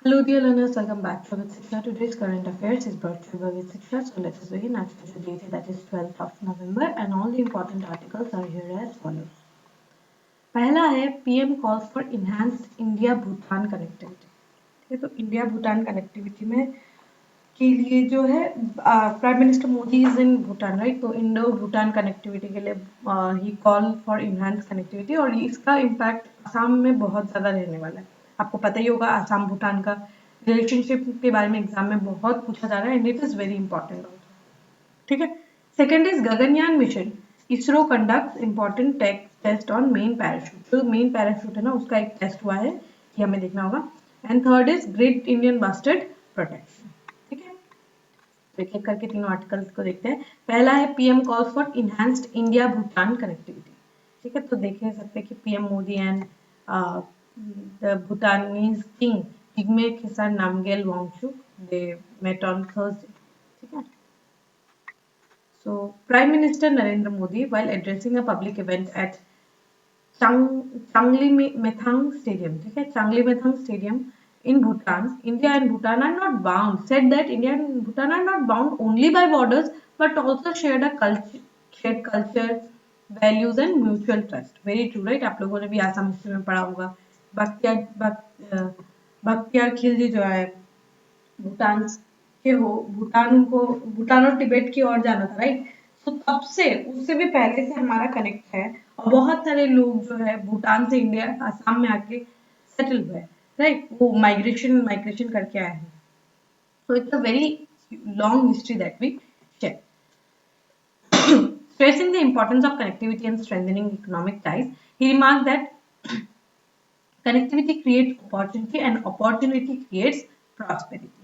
Hello dear learners, welcome back to With Shiksha. Today's current affairs is brought to you by With Shiksha. So let us begin. As for the date, that is 12th of November, and all the important articles are here as follows. पहला है PM calls for enhanced India Bhutan connectivity. ठीक है, तो India Bhutan connectivity में के लिए जो है prime minister Modi is in Bhutan right, तो इंडो भूटान कनेक्टिविटी के लिए ही कॉल फॉर इनहांस कनेक्टिविटी, और इसका इम्पैक्ट असम में बहुत ज़्यादा रहने वाला है। आपको पता ही होगा असम भूटान का रिलेशनशिप के बारे में एग्जाम में बहुत पूछा जा रहा है, and it is very important also. ठीक है, second is Gaganyaan mission, ISRO conduct important test on main parachute. जो मेन पैराशूट है ना, उसका एक टेस्ट हुआ है, ये हमें देखना होगा। And third is great Indian bustard protection. ठीक है, एक एक करके तीनों आर्टिकल्स को देखते हैं। पहला है PM calls for enhanced India Bhutan connectivity. ठीक है, तो देख सकते हैं कि PM Modi and the Bhutanese king Jigme Khesar Namgyel Wangchuck they met on Thursday. ठीक है, so Prime Minister Narendra Modi, while addressing a public event at Changlimetang Stadium, ठीक है, Changlimetang Stadium in Bhutan, India and Bhutan are not bound. Said that India and Bhutan are not bound only by borders, but also shared culture, values and mutual trust. Very true, right? आप लोगों ने भी Assam history में पढ़ा होगा। बख्तियार खिलजी जो है भूटान के हो, भूटान और तिब्बत की ओर जाना था राइट। तो तब से उससे भी पहले से हमारा कनेक्ट है, और बहुत सारे लोग जो है भूटान से इंडिया आसाम में आके सेटल हुए राइट, वो माइग्रेशन करके आए हैं। So it's a very long history that we share. Stressing the importance of connectivity and strengthening economic ties, he remarked that connectivity creates opportunity and opportunity creates prosperity.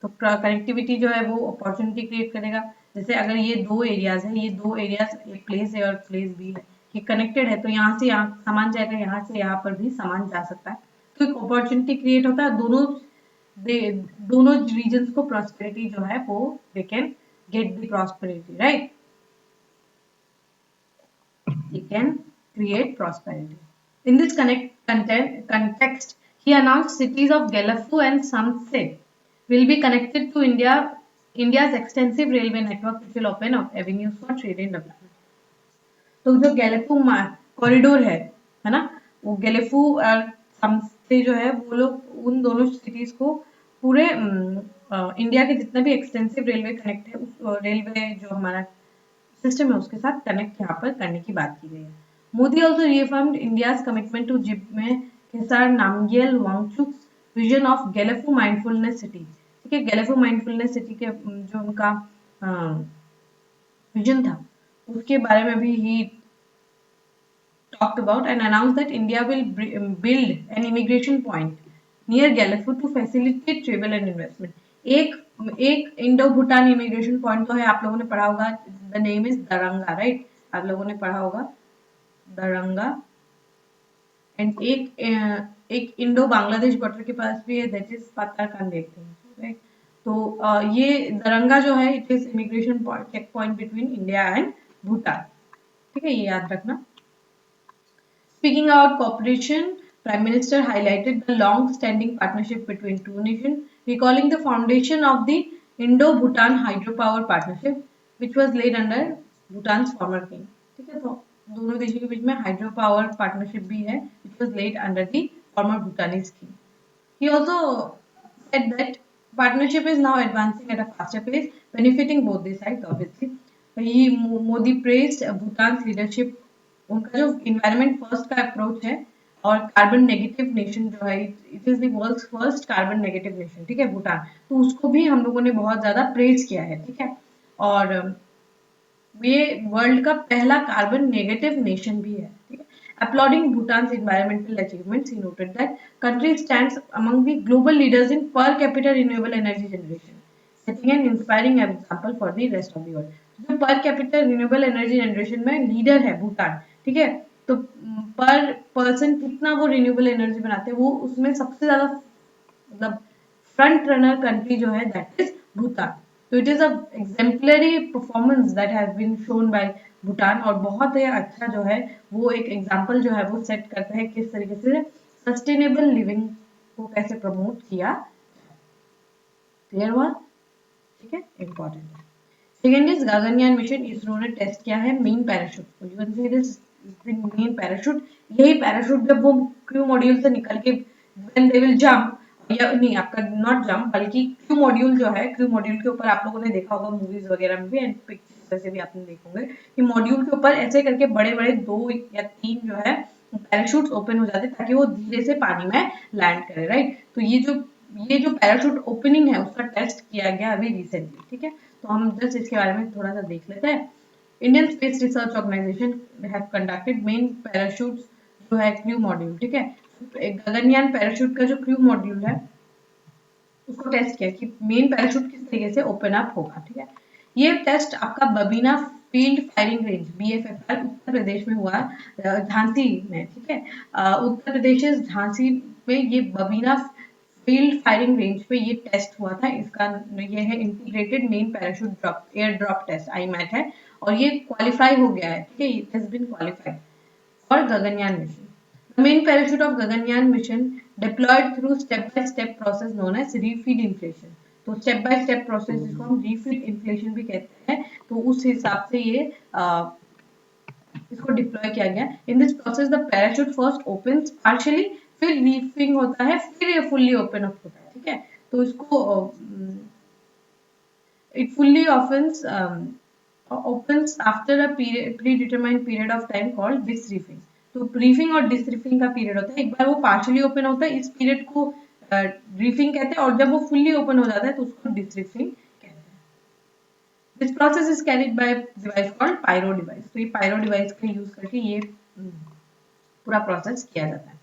तो connectivity जो है वो opportunity create करेगा। जैसे अगर ये दो areas है, ये दो एरियाज एक प्लेस है और प्लेस बी है, ये कनेक्टेड है, तो यहाँ से यहाँ सामान जाएगा, यहाँ से यहाँ पर भी सामान जा सकता है, तो एक अपॉर्चुनिटी क्रिएट होता है। दोनों रीजन्स को प्रॉस्पेरिटी जो है वो they can get the prosperity right, they can create prosperity. In this context, he announced cities of Galafu and Samse will be connected to India's extensive railway network, which will open up avenues for trade and development. तो जो Gelephu corridor है ना, वो गैलेफू और समसे जो है वो लोग उन दोनों सिटीज को पूरे इंडिया के जितना भी एक्सटेंसिव रेलवे कनेक्ट है, उस रेलवे जो हमारा सिस्टम है उसके साथ कनेक्ट यहाँ पर करने की बात की गई है। Modi also reaffirmed India's commitment to Jigme Khesar Namgyel Wangchuk's vision of Gelefu Mindfulness City। ठीक है, Gelefu Mindfulness City के जो उनका विजन था उसके बारे में भी he talked about and announced that India will build an immigration point near Gelefu to facilitate travel and investment। एक इंडो भूटान इमिग्रेशन पॉइंट तो है, आप लोगों ने पढ़ा होगा, the name is Daranga right, आप लोगों ने पढ़ा होगा दरंगा। एंड एक इंडो बांग्लादेश बॉर्डर के पास भी है, दैट इज पातारकांड राइट। तो ये दरंगा जो है it is immigration check point between India and Bhutan. ठीक है, ये याद रखना। Speaking about cooperation, Prime Minister highlighted the long-standing partnership between two nations, recalling the foundation of the Indo-Bhutan hydropower partnership, which was laid under Bhutan's former king। ठीक है, तो दोनों देशों के बीच में हाइड्रो पावर पार्टनरशिप भी है, which was laid under the former Bhutanese king। He also said that partnership is now advancing at a faster pace, benefiting both the sides obviously। Modi praised Bhutan's leadership, उनका जो environment first का approach है और carbon negative nation जो है, it is the world's first carbon negative nation. ठीक है, भूटान, तो उसको भी हम लोगों ने बहुत ज्यादा प्रेज किया है। ठीक है, और ये वर्ल्ड का पहला कार्बन नेगेटिव नेशन भी है। ठीक है, applauding Bhutan's environmental achievements, he noted that country stands among the global leaders in per capita renewable energy generation, setting an inspiring example for the rest of the world। जो पर capital renewable energy generation में leader है भूटान। ठीक है, तो पर person कितना वो रिन्यूएबल एनर्जी बनाते हैं, वो उसमें सबसे ज्यादा मतलब फ्रंट रनर कंट्री जो है दैट इज भूटान। तो it is a exemplary performance that has been shown by Bhutan, और बहुत ही अच्छा जो है वो एक एग्जाम्पल जो है वो सेट करता है किस तरीके से सस्टेनेबल लिविंग को कैसे प्रमोट किया क्लियर हुआ? ठीक है, इम्पोर्टेंट है। Second is Gaganyaan mission, ISRO ने टेस्ट किया है मेन पैराशूट को। You can say this main parachute, यही पैराशूट जब वो क्रू मॉड्यूल से निकल के व्हेन दे विल जंप, या नहीं आपका नॉट जंप बल्कि क्रू मॉड्यूल जो है, क्रू मॉड्यूल के ऊपर आप लोगों ने देखा होगा मूवीज वगैरह में भी एंड पिक्चर्स वैसे भी आपने देखोगे कि मॉड्यूल के ऊपर ऐसे करके बड़े बड़े 2 या 3 जो है पैराशूट ओपन हो जाते ताकि वो धीरे से पानी में लैंड करे, राइट? तो ये जो पैराशूट ओपनिंग है उसका टेस्ट किया गया अभी रिसेंटली, ठीक है? तो हम जस्ट इसके बारे में थोड़ा सा देख लेते हैं। Indian space research organisation have conducted main parachute जो है क्रू मॉड्यूल, ठीक है? गगनयान पैराशूट का जो क्रू मॉड्यूल है उसको टेस्ट किया कि मेन पैराशूट किस तरीके से ओपन अप होगा, ठीक है? ये टेस्ट आपका Babina field firing range BFFR Uttar Pradesh में हुआ, झांसी में, ठीक है? उत्तर प्रदेश झांसी में ये बबीना फील्ड फायरिंग रेंज पे ये टेस्ट हुआ था। इसका ये है integrated main parachute drop air drop test, IMAT है, और ये क्वालिफाई हो गया है, ठीक है? It has been qualified for Gaganyaan mission. The main parachute of Gaganyaan mission deployed through step-by-step process known as refeed inflation. तो step by step process जिसको हम refeed inflation भी कहते हैं, तो उस हिसाब से ये इसको डिप्लॉय किया गया। In this process the parachute first opens partially, फिर रीफिंग होता है, फिर ये फुल्ली ओपन अप होता है, ठीक है? तो इसको it fully opens after a predetermined period of time called disreefing. तो ब्रीफिंग और डिसरीफिंग का पीरियड होता है। एक बार वो पार्शियली ओपन होता है, इस पीरियड को रीफिंग कहते हैं, और जब वो फुल्ली ओपन हो जाता है तो उसको डिसरीफिंग कहते हैं। This process is carried by device called pyro device. तो ये पायरो डिवाइस का यूज करके ये पूरा प्रोसेस किया जाता है।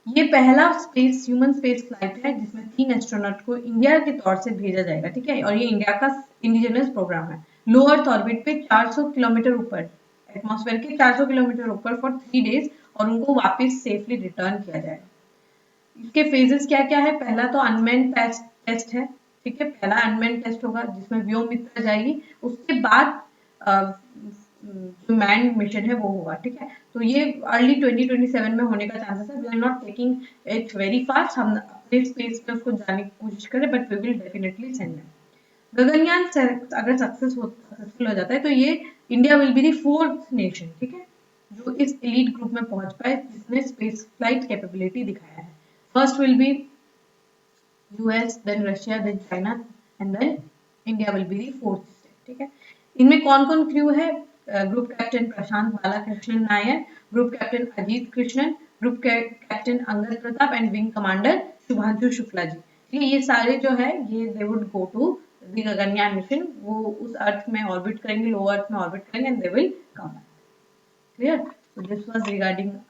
ये पहला ह्यूमन स्पेस फ्लाइट है जिसमें 3 एस्ट्रोनॉट को इंडिया के तौर से भेजा जाएगा, ठीक है? और ये इंडिया का इंडिजिनस प्रोग्राम है। लो अर्थ ऑर्बिट पे 400 किलोमीटर ऊपर, एटमॉस्फेयर के 400 किलोमीटर ऊपर फॉर 3 डेज, और उनको वापस सेफली रिटर्न किया जाएगा। इसके फेजेस क्या क्या है? पहला तो अनमेन टेस्ट है, ठीक है? पहला अनमेन टेस्ट होगा जिसमें व्योम मित्र जाएगी, उसके बाद जो मैन मिशन है वो होगा, ठीक है? तो ये अर्ली 2027 में होने का चांसेस है। We are not taking it very fast, हम अपने स्पेस पे उसको जाने की कोशिश करें, but we will definitely send them. Gaganyaan अगर सक्सेसफुल हो जाता है तो ये India will be the 4th nation, ठीक है, जो इस एलीट ग्रुप में पहुंच पाए जिसने स्पेस फ्लाइट कैपेबिलिटी दिखाया है। First will be US, then Russia, then China, and then India will be the 4th state, ठीक है? इनमें कौन कौन क्रू है? Group captain Prashanth Balakrishnan Nair, group captain Ajit Krishnan, group captain Angad Pratap and wing commander Shubhanshu Shukla ji, ठीक है? ये सारे जो है ये they would go to the Gaganyaan mission. वो उस अर्थ में ऑर्बिट करेंगे, लो अर्थ में ऑर्बिट करेंगे, and they will come back. Clear? So this was regarding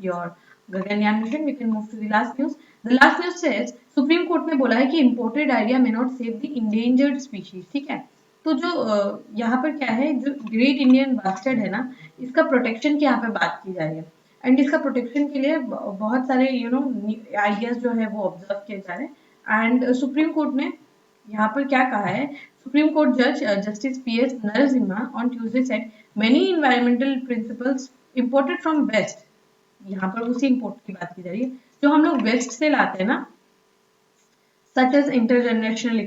your Gaganyaan mission. We can move to the last news. The last news says supreme court ने बोला है कि imported idea may not save the endangered species, ठीक है? तो जो यहाँ पर क्या है, जो ग्रेट इंडियन बस्टर्ड है ना, इसका प्रोटेक्शन की यहाँ पे बात की जा रही है, एंड इसका प्रोटेक्शन के लिए बहुत सारे आइडियाज जो है वो ऑब्जर्व किए जा रहे हैं। एंड सुप्रीम कोर्ट ने यहाँ पर क्या कहा है? सुप्रीम कोर्ट जज justice PS Narasimha on Tuesday said many environmental principles imported from west, यहाँ पर उसी इंपोर्ट की बात की जा रही है जो हम लोग वेस्ट से लाते हैं ना, such as intergenerational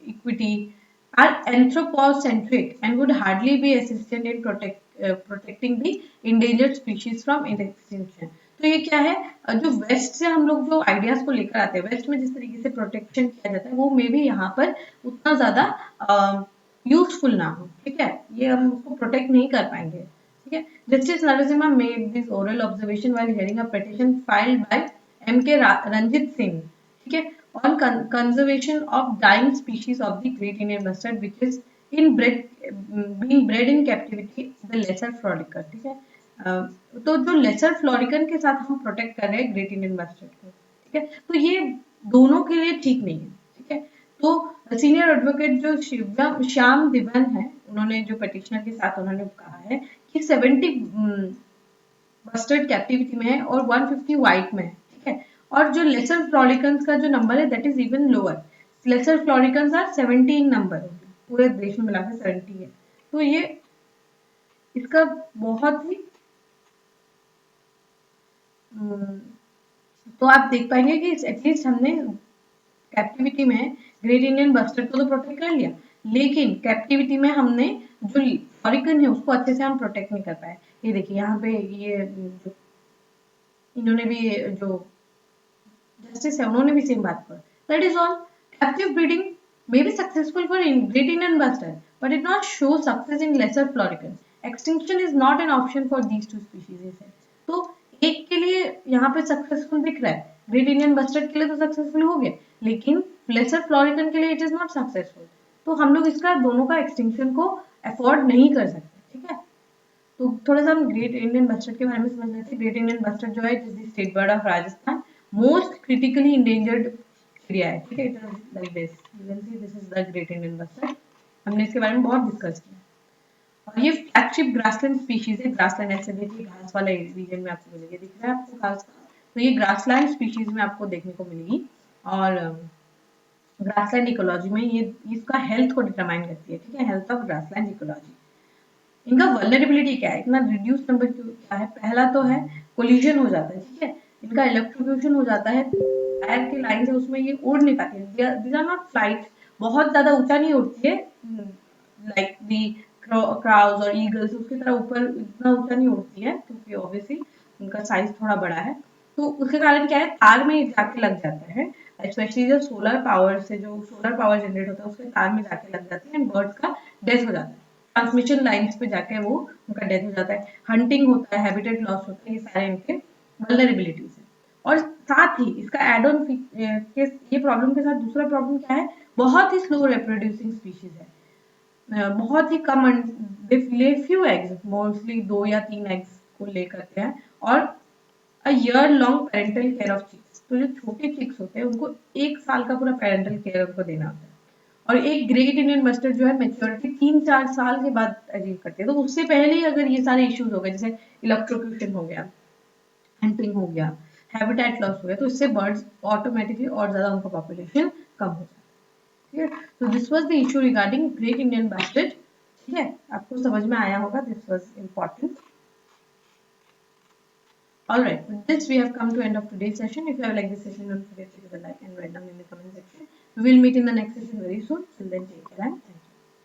equity are anthropocentric and would hardly be assistant in protecting the endangered species from extinction. तो ये क्या है? जो वेस्ट से हम लोग जो आइडियाज को लेकर आते हैं, वेस्ट में जिस तरीके से प्रोटेक्शन किया जाता है वो मे भी यहाँ पर उतना ज्यादा यूजफुल ना हो, ठीक है? ये हम उसको प्रोटेक्ट नहीं कर पाएंगे, ठीक है? Justice Narasimha made this oral observation while hearing a petition filed by MK Ranjit Singh, ठीक है, on conservation of dying species of the great Indian bustard which is being bred in captivity, the lesser florican, ठीक है? तो जो lesser florican के साथ हम protect कर रहे हैं ग्रेट इंडियन बस्टर्ड को, ठीक है? तो ये दोनों के लिए ठीक नहीं है, ठीक है? तो सीनियर एडवोकेट जो श्याम दिवन है, उन्होंने जो पिटिशनर के साथ उन्होंने कहा है कि 70 बस्टर्ड कैप्टिविटी में है और 150 वाइट में है, ठीक है? और जो लेसर फ्लोरिकन्स का जो नंबर है that is even lower. Lesser floricans are 17 number, पूरे देश में मिलाकर 70 है। तो ये इसका बहुत ही तो आप देख पाएंगे कि एटलीस्ट हमने कैप्टिविटी में ग्रेट इंडियन बस्टर्ड को तो प्रोटेक्ट कर लिया, लेकिन कैप्टिविटी में हमने जो फ्लोरिकन है उसको अच्छे से हम प्रोटेक्ट नहीं कर पाए। ये देखिए यहाँ पे ये जो इन्होंने भी जो जस्टिस है उन्होंने भी सेम बात कहा, that is all. Captive breeding may be successful for Great Indian bustard, but it not show success in lesser floricans. Extinction is not an option for these two species. है तो एक के लिए यहाँ पे सक्सेसफुल दिख रहा है, ग्रेट इंडियन बस्टर्ड के लिए तो सक्सेसफुल हो गया, लेकिन लेसर फ्लोरिकन के लिए इट इज नॉट सक्सेसफुल। तो हम लोग इसका दोनों का एक्सटिंक्शन को अफोर्ड नहीं कर सकते, ठीक है। तो थोड़ा सा हम ग्रेट इंडियन बस्टर्ड के बारे में समझ लेते हैं। ग्रेट इंडियन बस्टर्ड जो है जिस state bird of Rajasthan, most critically endangered चिड़िया है, ठीक है। It is like this, you can see this is the great Indian bustard. हमने इसके बारे में बहुत डिस्कस किया। और ये फ्लैगशिप ग्रासलैंड स्पीशीज है। ग्रासलैंड ऐसे देखिए घास वाले रीजन में आपको मिलेगी, दिख रहा है आपको घास का, तो ये ग्रासलैंड स्पीशीज में आपको देखने को मिलेगी। और ग्रासलैंड इकोलॉजी में ये इसका हेल्थ को डिटरमाइन करती है, ठीक है, हेल्थ ऑफ ग्रासलैंड इकोलॉजी। इनका वल्नरेबिलिटी क्या है, इतना रिड्यूस नंबर क्या है, पहला तो है कोलिजन हो जाता है, ठीक है, इनका इलेक्ट्रोक्यूशन हो जाता है, टायर की लाइन है उसमें ये उड़ नहीं पाती, दीज आर नॉट फ्लाइट, बहुत ज्यादा ऊंचा नहीं उड़ती है लाइक दी क्राउज और ईगल्स उसकी तरह ऊपर इतना ऊंचा नहीं उड़ती है, क्योंकि ऑब्वियसली उनका साइज थोड़ा बड़ा है। तो उसके कारण क्या है, तार में जाके लग जाता है, स्पेशली जो सोलर पावर से जो सोलर पावर जनरेट होता है उसके तार में जाके लग जाती है एंड बर्ड्स का डेथ हो जाता है, ट्रांसमिशन लाइंस पे जाके वो उनका डेथ हो जाता है, हंटिंग होता है, हैबिटेट लॉस होता है, ये सारे इनके वल्नरेबिलिटीज है। और साथ ही इसका एड ऑन के ये प्रॉब्लम के साथ दूसरा प्रॉब्लम क्या है, बहुत ही स्लो रिप्रोड्यूसिंग स्पीशीज है, बहुत ही कम ले फ्यू एग्स, मोस्टली 2 या 3 एग्स को ले करते हैं, और a year long parental care of chicks, तो जो छोटे चिक्स होते हैं उनको 1 साल का पूरा पेरेंटल केयर उनको देना होता है। और एक ग्रेट इंडियन बस्टर्ड जो है मेच्योरिटी 3-4 साल के बाद अचीव करती है, तो उससे पहले ही अगर ये सारे इश्यूज हो गए, जैसे इलेक्ट्रोक्यूशन हो गया, हंटिंग हो गया, हैबिटेट लॉस हो गया, तो इससे बर्ड्स ऑटोमेटिकली और ज्यादा उनका पॉपुलेशन कम हो जाता है, ठीक है। तो this was the issue regarding great Indian bustard, ठीक है, आपको समझ में आया होगा, this was important. Alright, with this we have come to end of today's session. If you have liked this session, don't forget to give a like and write down in the comment section. We will meet in the next session very soon. Till then, take care and thank you.